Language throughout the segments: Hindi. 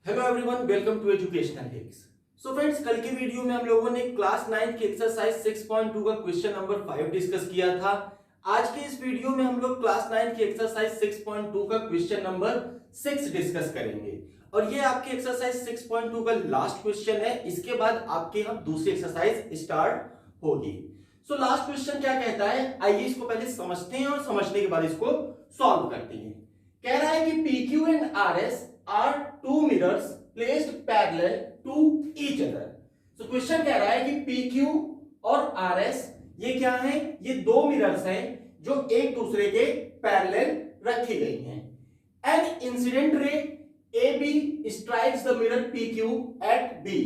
Hello everyone, welcome to educational Hicks. So friends, कल की वीडियो में हम लोगों ने क्लास 9 की एक्सरसाइज 6.2 का क्वेश्चन नंबर 5 डिस्कस किया था। आज के इस वीडियो में हम लोग क्लास 9 की एक्सरसाइज 6.2 का क्वेश्चन नंबर 6 डिस्कस करेंगे और ये आपकी एक्सरसाइज 6.2 का लास्ट क्वेश्चन है। इसके बाद आपकी हम दूसरी एक्सरसाइज स्टार्ट होगी। सो लास्ट क्वेश्चन क्या कहता है, आइए इसको पहले समझते हैं और समझने के बाद इसको सॉल्व करते हैं। कह रहा है कि PQ and RS are two mirrors placed parallel to each other. So question कह रहा है कि PQ और RS ये क्या है, ये दो मिरर्स हैं जो एक दूसरे के पैरेलल रखी गई हैं। An incident ray AB strikes the mirror PQ at B.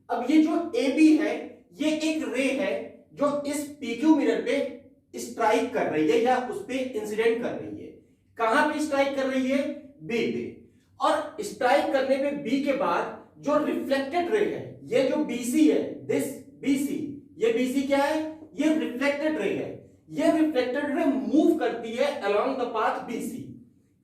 अब ये जो AB है ये एक रे है जो इस PQ मिरर पे स्ट्राइक कर रही है या उस पे इंसिडेंट कर रही है। कहां पे स्ट्राइक कर रही है? B पे। और स्ट्राइक करने पे B के बाद जो रिफ्लेक्टेड रे है, ये जो BC है, दिस BC, ये BC क्या है? ये रिफ्लेक्टेड रे है। ये रिफ्लेक्टेड रे मूव करती है along the path BC।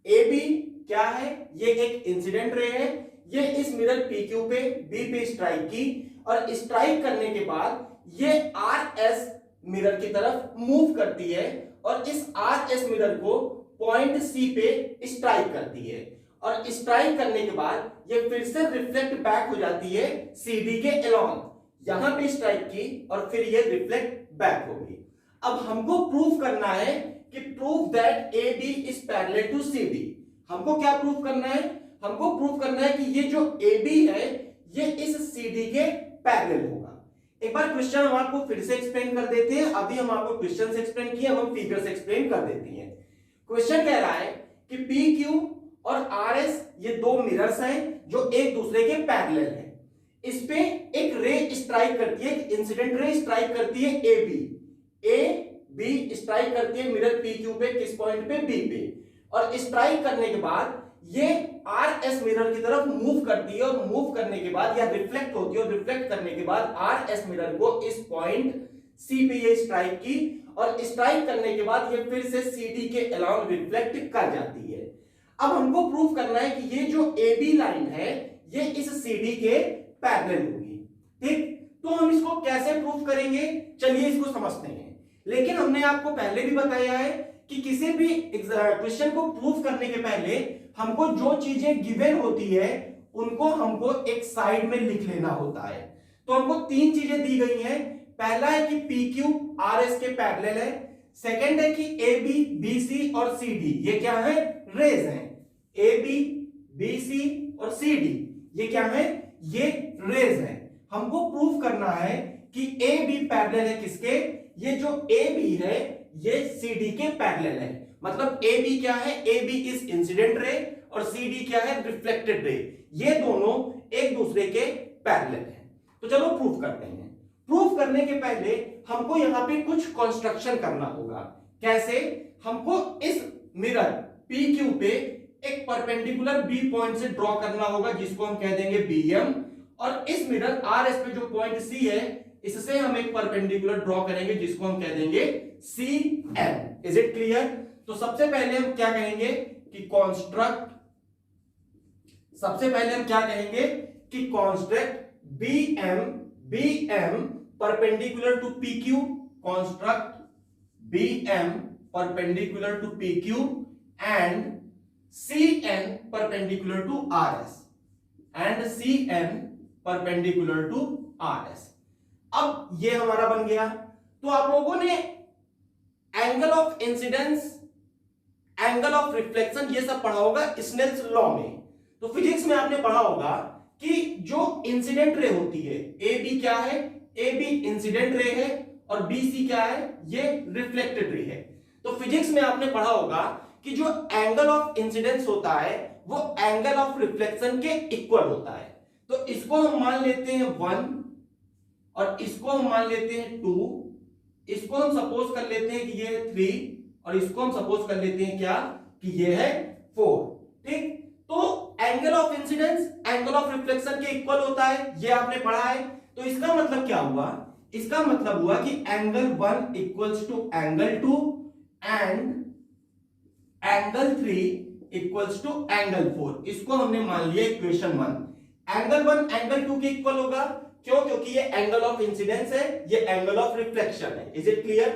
AB क्या है? ये एक इंसिडेंट रे है। ये इस मिरर PQ पे B पे स्ट्राइक की और स्ट्राइक करने के बाद ये RS मिरर की तरफ मूव करती है और इस RS मिरर को पॉइंट C पे स्ट्राइक करती है और स्ट्राइक करने के बाद ये फिर से रिफ्लेक्ट बैक हो जाती है CD के अलोंग। यहां पे स्ट्राइक की और फिर ये रिफ्लेक्ट बैक हो गई। अब हमको प्रूफ करना है कि proof that AB is parallel to CD। हमको क्या प्रूफ करना है? हमको प्रूफ करना है कि ये जो AB है ये इस CD के पैरेलल होगा। एक बार क्वेश्चन हम आपको फिर से एक्सप्लेन कर देते हैं। अभी हम आपको क्वेश्चन से एक्सप्लेन किए, हम फिगर से एक्सप्लेन कर देते हैं। क्वेश्चन कह रहा है कि PQ और RS ये दो मिरर्स हैं जो एक दूसरे के पैरेलल हैं। इस पे एक रे स्ट्राइक करती है, इंसिडेंट रे स्ट्राइक करती है AB स्ट्राइक करती है मिरर PQ पे, किस पॉइंट पे? B पे। और स्ट्राइक करने के बाद ये RS मिरर की तरफ मूव करती है और मूव करने के बाद या रिफ्लेक्ट होती है और रिफ्लेक्ट करने के बाद RS मिरर को इस पॉइंट C पे ये स्ट्राइक की और स्ट्राइक करने के बाद ये फिर से CD के अलोंग रिफ्लेक्ट कर जाती है। अब हमको प्रूफ करना है कि ये जो AB लाइन है ये इस CD के पैरेलल होगी। ठीक, तो हम इसको कैसे प्रूफ करेंगे, चलिए इसको समझते हैं। लेकिन हमने आपको पहले भी बताया है कि किसी भी क्वेश्चन को प्रूफ करने के पहले हमको जो चीजें गिवन होती है उनको हमको एक साइड में लिख लेना होता है। तो हमको तीन चीजें दी गई हैं। पहला है कि PQ RS के पैरेलल है। सेकंड है कि AB BC और CD ये क्या है? रेज हैं। AB BC और CD ये क्या है? ये रेज हैं। हमको प्रूफ करना है कि AB पैरेलल है किसके? ये जो AB है ये CD के पैरेलल है। मतलब AB क्या है? AB इज इंसिडेंट रे और CD क्या है? Reflected ray. ये दोनों एक दूसरे के पैरेलल हैं। तो चलो प्रूफ करते हैं। प्रूफ करने के पहले हमको यहां पे कुछ कंस्ट्रक्शन करना होगा। कैसे? हमको इस मिरर PQ पे एक परपेंडिकुलर B पॉइंट से ड्रॉ करना होगा जिसको हम कह देंगे BM, और इस मिरर RS पे जो पॉइंट C है इससे हम एक परपेंडिकुलर ड्रॉ करेंगे जिसको हम कह देंगे CM। Is it clear? तो सबसे पहले हम क्या कहेंगे कि कंस्ट्रक्ट, सबसे पहले हम क्या कहेंगे कि construct BM perpendicular to PQ, construct BM perpendicular to PQ and CN perpendicular to RS and CN perpendicular to RS। अब ये हमारा बन गया। तो आप लोगों ने angle of incidence, angle of reflection ये सब पढ़ा होगा स्नेल्स लॉ में। तो फिजिक्स में आपने पढ़ा होगा कि जो इंसिडेंट रे होती है, AB क्या है? AB इंसिडेंट रे है और BC क्या है? ये रिफ्लेक्टेड रे है। तो फिजिक्स में आपने पढ़ा होगा कि जो एंगल ऑफ इंसिडेंस होता है वो एंगल ऑफ रिफ्लेक्शन के इक्वल होता है। तो इसको हम मान लेते हैं 1 और इसको हम मान लेते हैं 2, इसको हम सपोज कर लेते हैं कि ये है 3 और इसको हम सपोज कर लेते हैं क्या कि ये है 4। ठीक, तो angle of incidence angle of reflection के इक्वल होता है, ये आपने पढ़ा है। तो इसका मतलब क्या हुआ? इसका मतलब हुआ कि angle 1 equals to angle 2 and angle 3 equals to angle 4, इसको हमने मान लिया इक्वेशन 1। एंगल 1 एंगल 2 के इक्वल होगा, क्यों? क्योंकि ये एंगल ऑफ इंसिडेंस है, ये एंगल ऑफ रिफ्लेक्शन है। Is it clear?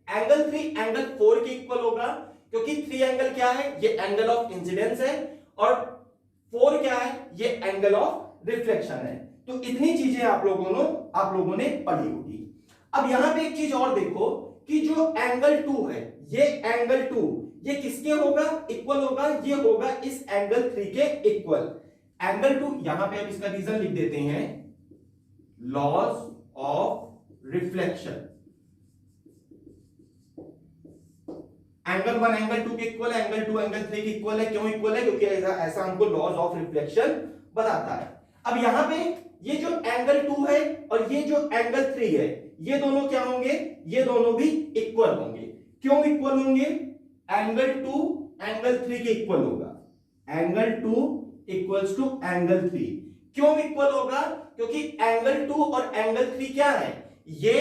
Angle 3 angle 4 के इक्वल होगा, क्योंकि 3 एंगल क्या है? ये एंगल ऑफ इंसिडेंस है, और 4 क्या है? ये एंगल ऑफ रिफ्लेक्शन है। तो इतनी चीजें आप लोगों ने पढ़ी होगी। अब यहां पे एक चीज और देखो कि जो एंगल 2 है, ये एंगल 2 ये किसके होगा? इक्वल होगा, ये होगा इस एंगल 3 के इक्वल। एंगल 2 यहां पे अब इसका रीजन लिख देते हैं, laws of reflection. Angle 1 angle 2 के इक्वल है, एंगल 2 एंगल 3 के इक्वल है। क्यों इक्वल है? क्योंकि ऐसा हमको लॉज ऑफ रिफ्लेक्शन बताता है। अब यहां पे ये जो एंगल 2 है और ये जो एंगल 3 है, ये दोनों क्या होंगे? ये दोनों भी इक्वल होंगे। क्यों इक्वल होंगे? एंगल 2 एंगल 3 के इक्वल होगा। Angle 2 equals to angle 3। क्यों इक्वल होगा? क्योंकि एंगल 2 और एंगल 3 क्या है? ये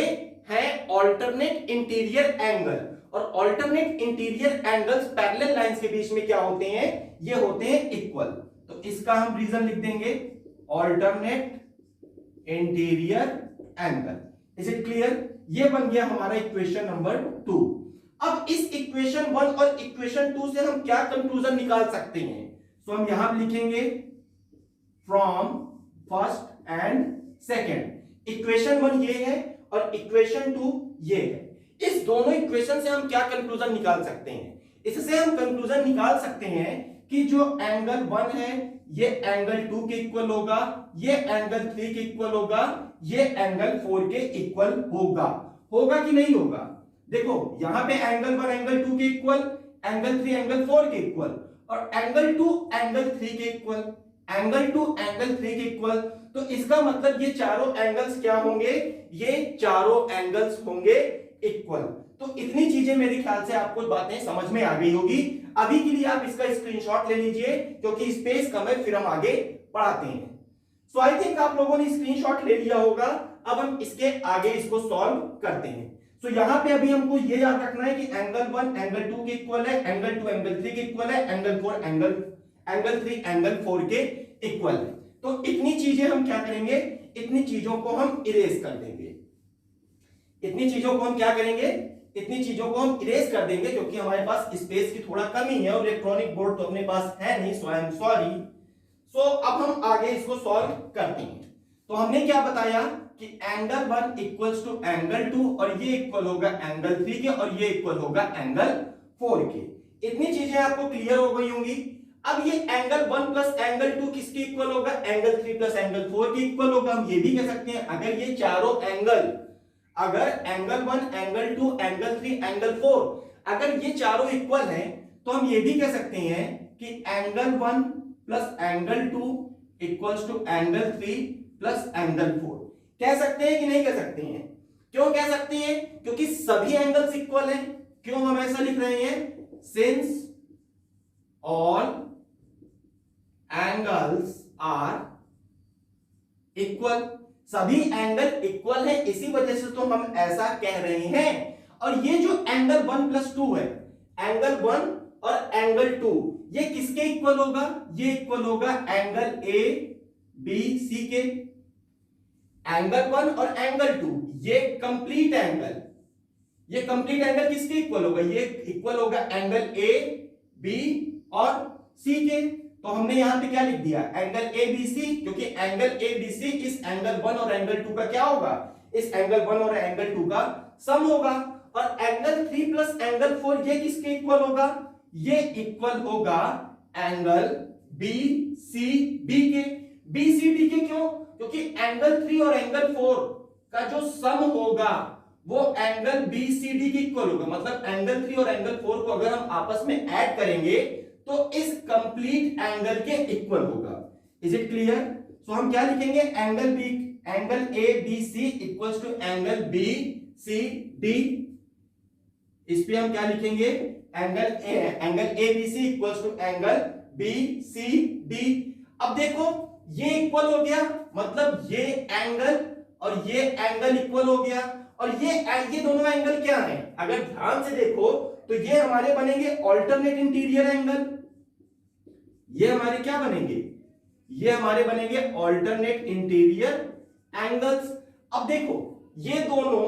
है ऑल्टरनेट इंटीरियर एंगल, और alternate interior angles parallel lines के बीच में क्या होते हैं? ये होते हैं इक्वल। तो इसका हम रीजन लिख देंगे, alternate interior angle. Is it clear? ये बन गया हमारा इक्वेशन नंबर 2। अब इस इक्वेशन 1 और इक्वेशन 2 से हम क्या कंक्लूजन निकाल सकते हैं? तो हम यहां लिखेंगे from first and second. Equation 1 ये है और इक्वेशन 2 ये है। इस दोनों इक्वेशन से हम क्या कंक्लूजन निकाल सकते हैं? इससे हम कंक्लूजन निकाल सकते हैं कि जो एंगल 1 है ये एंगल 2 के इक्वल होगा, ये एंगल 3 के इक्वल होगा, ये एंगल 4 के इक्वल होगा। होगा कि नहीं होगा? देखो यहां पे एंगल 1 एंगल 2 के इक्वल, एंगल 3 एंगल 4 के इक्वल, और एंगल 2 एंगल 3 के इक्वल, एंगल 2 एंगल 3 के इक्वल। तो इसका मतलब ये चारों एंगल्स क्या होंगे? ये चारों एंगल्स होंगे इक्वल। तो इतनी चीजें मेरे ख्याल से आपको बातें समझ में आ गई होगी। अभी के लिए आप इसका स्क्रीनशॉट ले लीजिए, क्योंकि स्पेस कम है, फिर हम आगे पढ़ाते हैं। सो आई थिंक आप लोगों ने स्क्रीनशॉट ले लिया होगा। अब हम इसके आगे इसको सॉल्व करते हैं। सो यहां पे अभी हमको ये याद रखना है कि एंगल 1 एंगल 2 के इक्वल है, एंगल 2 एंगल 3 के इक्वल है, एंगल 4 एंगल 3 एंगल 4 के इक्वल है। तो इतनी चीजें हम क्या करेंगे? इतनी चीजों को हम इरेज कर देंगे। इतनी चीजों को हम क्या करेंगे? इतनी चीजों को हम इरेज कर देंगे, क्योंकि हमारे पास स्पेस की थोड़ा कमी है और इलेक्ट्रॉनिक बोर्ड तो अपने पास है नहीं। सो आई एम सॉरी। सो अब हम आगे इसको सॉल्व करते हैं। तो हमने क्या बताया कि एंगल 1 इक्वल्स टू एंगल 2, और ये इक्वल होगा एंगल 3 के, और ये इक्वल होगा एंगल 4 के। इतनी चीजें आपको क्लियर हो गई होंगी। अब ये एंगल 1 प्लस एंगल 2 किसके इक्वल होगा? एंगल 3 प्लस एंगल 4 के इक्वल होगा। हम ये भी कह सकते हैं, अगर ये चारों एंगल, अगर एंगल 1 एंगल 2 एंगल 3 एंगल 4 अगर ये चारों इक्वल हैं, तो हम ये भी कह सकते हैं कि angle 1 plus angle 2 equals to angle 3 plus angle 4। कह सकते हैं कि नहीं कह सकते हैं? क्यों कह सकते हैं? क्योंकि सभी एंगल्स इक्वल हैं। क्यों हम ऐसा लिख रहे हैं? Since all angles are equal. सभी एंगल इक्वल है, इसी वजह से तो हम ऐसा कह रहे हैं। और ये जो एंगल 1 प्लस 2 है, एंगल 1 और एंगल 2, ये किसके इक्वल होगा? ये इक्वल होगा एंगल ए बी सी के। एंगल 1 और एंगल 2 ये कंप्लीट एंगल, ये कंप्लीट एंगल किसके इक्वल होगा? ये इक्वल होगा एंगल ए बी और सी के। तो हमने यहां पे क्या लिख दिया? एंगल ए बी सी, क्योंकि एंगल ए बी सी इस एंगल 1 और एंगल 2 का क्या होगा? इस एंगल 1 और एंगल 2 का सम होगा। और एंगल 3 प्लस एंगल 4 ये किसके इक्वल होगा? ये इक्वल होगा एंगल बी सी डी के। बी सी डी के क्यों? क्योंकि एंगल 3 और एंगल 4 का जो सम होगा वो एंगल बी सी डी के इक्वल होगा। मतलब एंगल 3 और एंगल 4 को अगर हम आपस में ऐड करेंगे तो इस कंप्लीट एंगल के इक्वल होगा। Is it clear? सो हम क्या लिखेंगे? Angle A B C equals to angle B C D. इस पे हम क्या लिखेंगे? Angle A B C equals to angle B C D. अब देखो ये इक्वल हो गया, मतलब ये एंगल और ये एंगल इक्वल हो गया। और ये दोनों एंगल क्या हैं? अगर ध्यान से देखो तो ये हमारे बनेंगे ऑल्टरनेट इंटीरियर एंगल। ये हमारे क्या बनेंगे, ये हमारे बनेंगे ऑल्टरनेट इंटीरियर एंगल्स। अब देखो ये दोनों,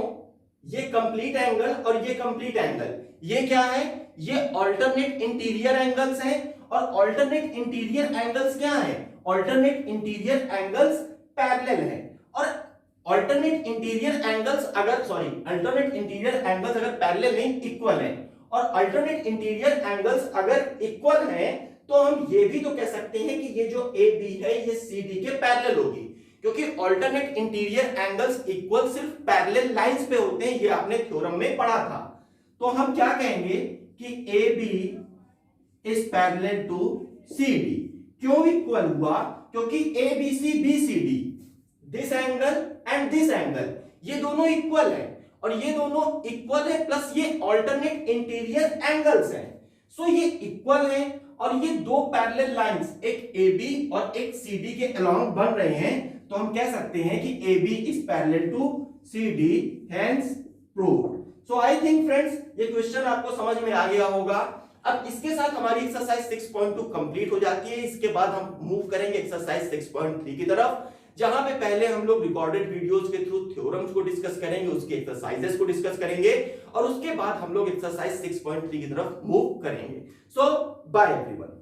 ये कंप्लीट एंगल और ये कंप्लीट एंगल, ये क्या है, ये ऑल्टरनेट इंटीरियर एंगल्स हैं। और ऑल्टरनेट इंटीरियर एंगल्स क्या है, ऑल्टरनेट इंटीरियर एंगल्स पैरेलल हैं। और ऑल्टरनेट इंटीरियर एंगल्स अगर अल्टरनेट इंटीरियर एंगल्स अगर पैरेलल नहीं इक्वल हैं, और अल्टरनेट इंटीरियर एंगल्स अगर इक्वल हैं, तो हम ये भी तो कह सकते हैं कि ये जो ए बी है ये सी डी के पैरेलल होगी, क्योंकि ऑल्टरनेट इंटीरियर एंगल्स इक्वल सिर्फ पैरेलल लाइंस पे होते हैं, ये आपने थ्योरम में पढ़ा था। तो हम क्या कहेंगे कि A B is parallel to C D. क्यों इक्वल हुआ, क्योंकि A B C D, this angle and this angle, ये दोनों इक्वल है, और ये दोनों इक्वल है, प्लस ये ऑल्टरनेट इंटीरियर एंगल्स हैं। सो ये इक्वल है, और ये दो पैरेलल लाइंस, एक ए बी और एक सी डी के अलोंग बन रहे हैं। तो हम कह सकते हैं कि A B is parallel to C D, hence proved. So I think friends ये क्वेश्चन आपको समझ में आ गया होगा। अब इसके साथ हमारी एक्सरसाइज 6.2 कंप्लीट हो जाती है। इसके बाद हम मूव करेंगे एक्सरसाइज 6.3 की तरफ, जहां पे पहले हम लोग रिकॉर्डेड वीडियोस के थ्रू थ्योरम्स को डिस्कस करेंगे, उसके एक्सरसाइजेस को डिस्कस करेंगे, और उसके बाद हम लोग एक्सरसाइज 6.3 की तरफ मूव करेंगे। सो बाय एवरीवन।